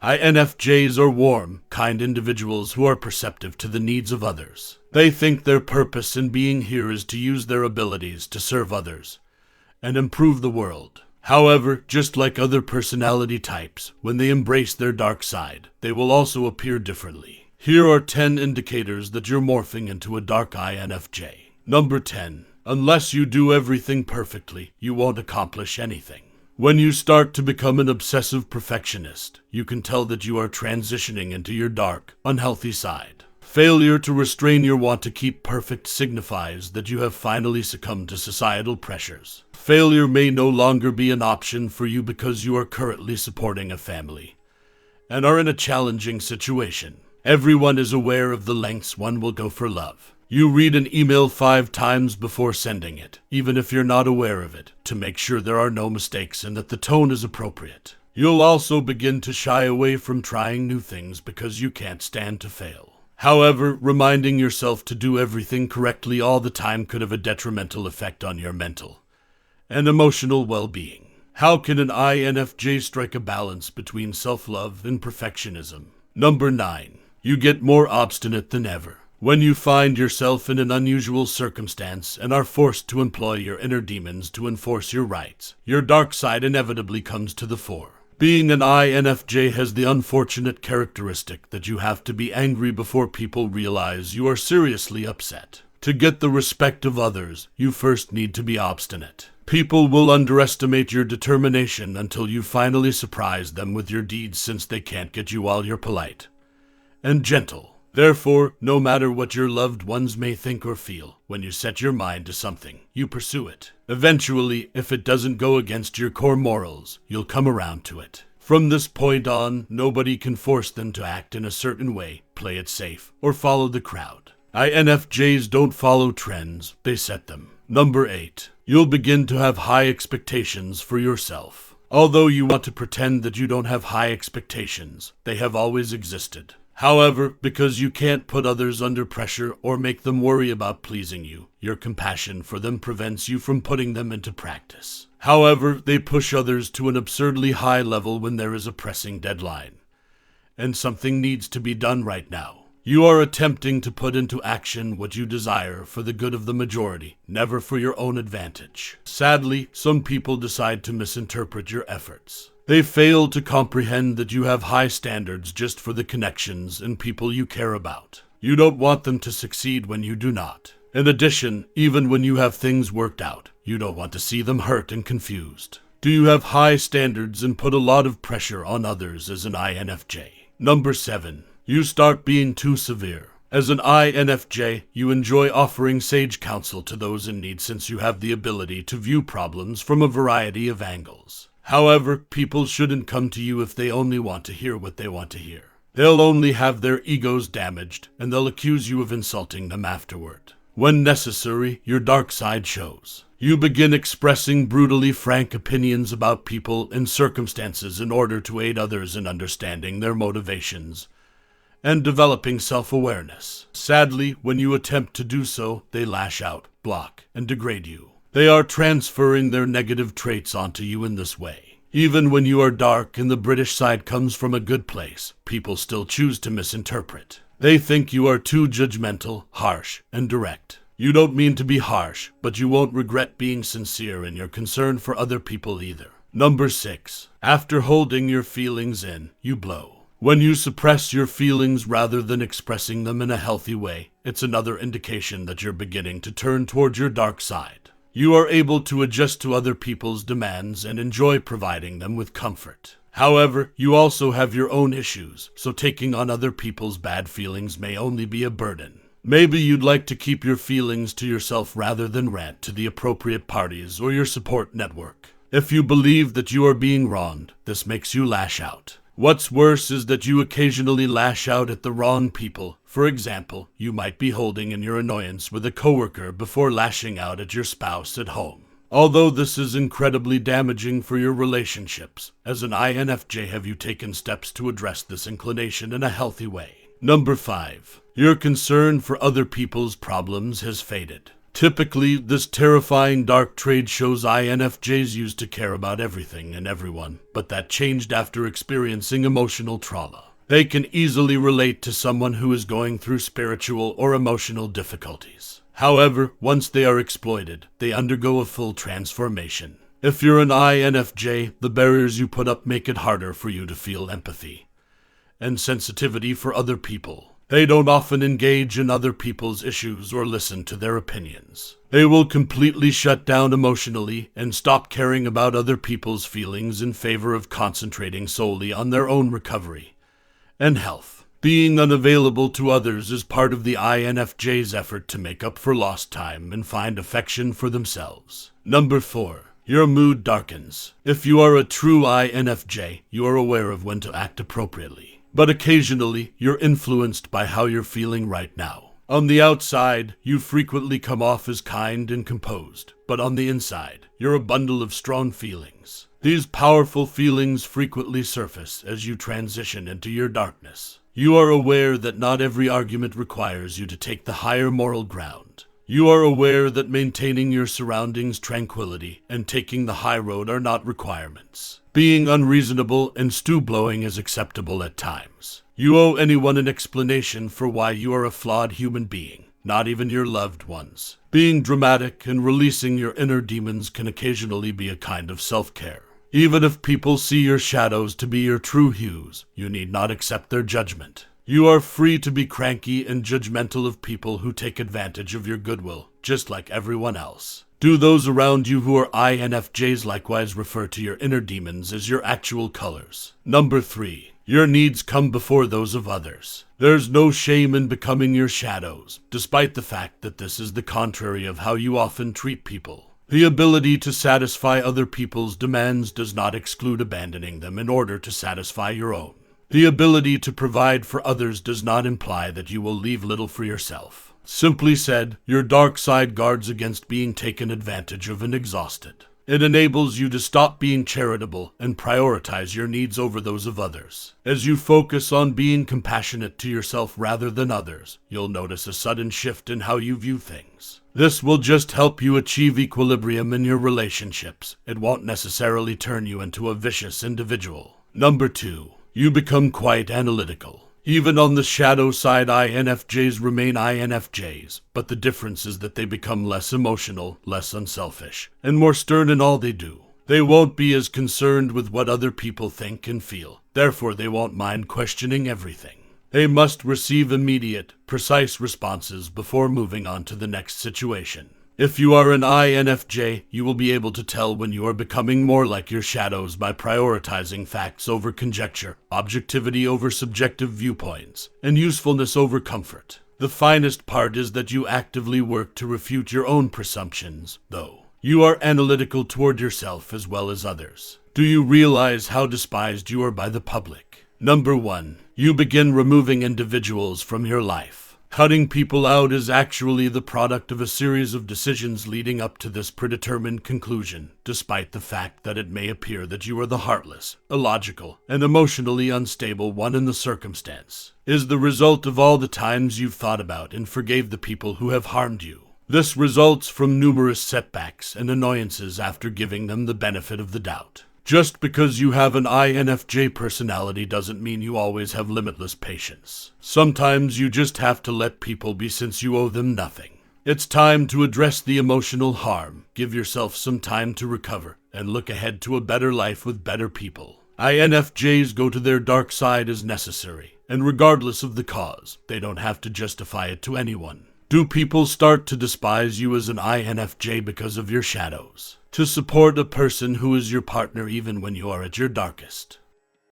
INFJs are warm, kind individuals who are perceptive to the needs of others. They think their purpose in being here is to use their abilities to serve others and improve the world. However, just like other personality types, when they embrace their dark side, they will also appear differently. Here are 10 indicators that you're morphing into a dark INFJ. Number 10. Unless you do everything perfectly, you won't accomplish anything. When you start to become an obsessive perfectionist, you can tell that you are transitioning into your dark, unhealthy side. Failure to restrain your want to keep perfect signifies that you have finally succumbed to societal pressures. Failure may no longer be an option for you because you are currently supporting a family and are in a challenging situation. Everyone is aware of the lengths one will go for love. You read an email 5 times before sending it, even if you're not aware of it, to make sure there are no mistakes and that the tone is appropriate. You'll also begin to shy away from trying new things because you can't stand to fail. However, reminding yourself to do everything correctly all the time could have a detrimental effect on your mental and emotional well-being. How can an INFJ strike a balance between self-love and perfectionism? Number 9. You get more obstinate than ever. When you find yourself in an unusual circumstance and are forced to employ your inner demons to enforce your rights, your dark side inevitably comes to the fore. Being an INFJ has the unfortunate characteristic that you have to be angry before people realize you are seriously upset. To get the respect of others, you first need to be obstinate. People will underestimate your determination until you finally surprise them with your deeds, since they can't get you while you're polite and gentle. Therefore, no matter what your loved ones may think or feel, when you set your mind to something, you pursue it. Eventually, if it doesn't go against your core morals, you'll come around to it. From this point on, nobody can force them to act in a certain way, play it safe, or follow the crowd. INFJs don't follow trends, they set them. Number 8. You'll begin to have high expectations for yourself. Although you want to pretend that you don't have high expectations, they have always existed. However, because you can't put others under pressure or make them worry about pleasing you, your compassion for them prevents you from putting them into practice. However, they push others to an absurdly high level when there is a pressing deadline, and something needs to be done right now. You are attempting to put into action what you desire for the good of the majority, never for your own advantage. Sadly, some people decide to misinterpret your efforts. They fail to comprehend that you have high standards just for the connections and people you care about. You don't want them to succeed when you do not. In addition, even when you have things worked out, you don't want to see them hurt and confused. Do you have high standards and put a lot of pressure on others as an INFJ? Number 7. You start being too severe. As an INFJ, you enjoy offering sage counsel to those in need, since you have the ability to view problems from a variety of angles. However, people shouldn't come to you if they only want to hear what they want to hear. They'll only have their egos damaged, and they'll accuse you of insulting them afterward. When necessary, your dark side shows. You begin expressing brutally frank opinions about people and circumstances in order to aid others in understanding their motivations and developing self-awareness. Sadly, when you attempt to do so, they lash out, block, and degrade you. They are transferring their negative traits onto you in this way. Even when you are dark and the British side comes from a good place, people still choose to misinterpret. They think you are too judgmental, harsh, and direct. You don't mean to be harsh, but you won't regret being sincere in your concern for other people either. Number 6. After holding your feelings in, you blow. When you suppress your feelings rather than expressing them in a healthy way, it's another indication that you're beginning to turn toward your dark side. You are able to adjust to other people's demands and enjoy providing them with comfort. However, you also have your own issues, so taking on other people's bad feelings may only be a burden. Maybe you'd like to keep your feelings to yourself rather than rant to the appropriate parties or your support network. If you believe that you are being wronged, this makes you lash out. What's worse is that you occasionally lash out at the wrong people. For example, you might be holding in your annoyance with a coworker before lashing out at your spouse at home. Although this is incredibly damaging for your relationships, as an INFJ, have you taken steps to address this inclination in a healthy way? Number 5. Your concern for other people's problems has faded. Typically, this terrifying dark trait shows INFJs used to care about everything and everyone, but that changed after experiencing emotional trauma. They can easily relate to someone who is going through spiritual or emotional difficulties. However, once they are exploited, they undergo a full transformation. If you're an INFJ, the barriers you put up make it harder for you to feel empathy and sensitivity for other people. They don't often engage in other people's issues or listen to their opinions. They will completely shut down emotionally and stop caring about other people's feelings in favor of concentrating solely on their own recovery and health. Being unavailable to others is part of the INFJ's effort to make up for lost time and find affection for themselves. Number 4. Your mood darkens. If you are a true INFJ, you are aware of when to act appropriately. But occasionally, you're influenced by how you're feeling right now. On the outside, you frequently come off as kind and composed, but on the inside, you're a bundle of strong feelings. These powerful feelings frequently surface as you transition into your darkness. You are aware that not every argument requires you to take the higher moral ground. You are aware that maintaining your surroundings' tranquility and taking the high road are not requirements. Being unreasonable and stew-blowing is acceptable at times. You owe anyone an explanation for why you are a flawed human being, not even your loved ones. Being dramatic and releasing your inner demons can occasionally be a kind of self-care. Even if people see your shadows to be your true hues, you need not accept their judgment. You are free to be cranky and judgmental of people who take advantage of your goodwill, just like everyone else. Do those around you who are INFJs likewise refer to your inner demons as your actual colors? Number 3. Your needs come before those of others. There's no shame in becoming your shadows, despite the fact that this is the contrary of how you often treat people. The ability to satisfy other people's demands does not exclude abandoning them in order to satisfy your own. The ability to provide for others does not imply that you will leave little for yourself. Simply said, your dark side guards against being taken advantage of and exhausted. It enables you to stop being charitable and prioritize your needs over those of others. As you focus on being compassionate to yourself rather than others, you'll notice a sudden shift in how you view things. This will just help you achieve equilibrium in your relationships. It won't necessarily turn you into a vicious individual. Number 2. You become quite analytical. Even on the shadow side, INFJs remain INFJs, but the difference is that they become less emotional, less unselfish, and more stern in all they do. They won't be as concerned with what other people think and feel. Therefore, they won't mind questioning everything. They must receive immediate, precise responses before moving on to the next situation. If you are an INFJ, you will be able to tell when you are becoming more like your shadows by prioritizing facts over conjecture, objectivity over subjective viewpoints, and usefulness over comfort. The finest part is that you actively work to refute your own presumptions, though. You are analytical toward yourself as well as others. Do you realize how despised you are by the public? Number 1. You begin removing individuals from your life. Cutting people out is actually the product of a series of decisions leading up to this predetermined conclusion, despite the fact that it may appear that you are the heartless, illogical, and emotionally unstable one in the circumstance. Is the result of all the times you've thought about and forgave the people who have harmed you. This results from numerous setbacks and annoyances after giving them the benefit of the doubt. Just because you have an INFJ personality doesn't mean you always have limitless patience. Sometimes you just have to let people be since you owe them nothing. It's time to address the emotional harm, give yourself some time to recover, and look ahead to a better life with better people. INFJs go to their dark side as necessary, and regardless of the cause, they don't have to justify it to anyone. Do people start to despise you as an INFJ because of your shadows? To support a person who is your partner even when you are at your darkest.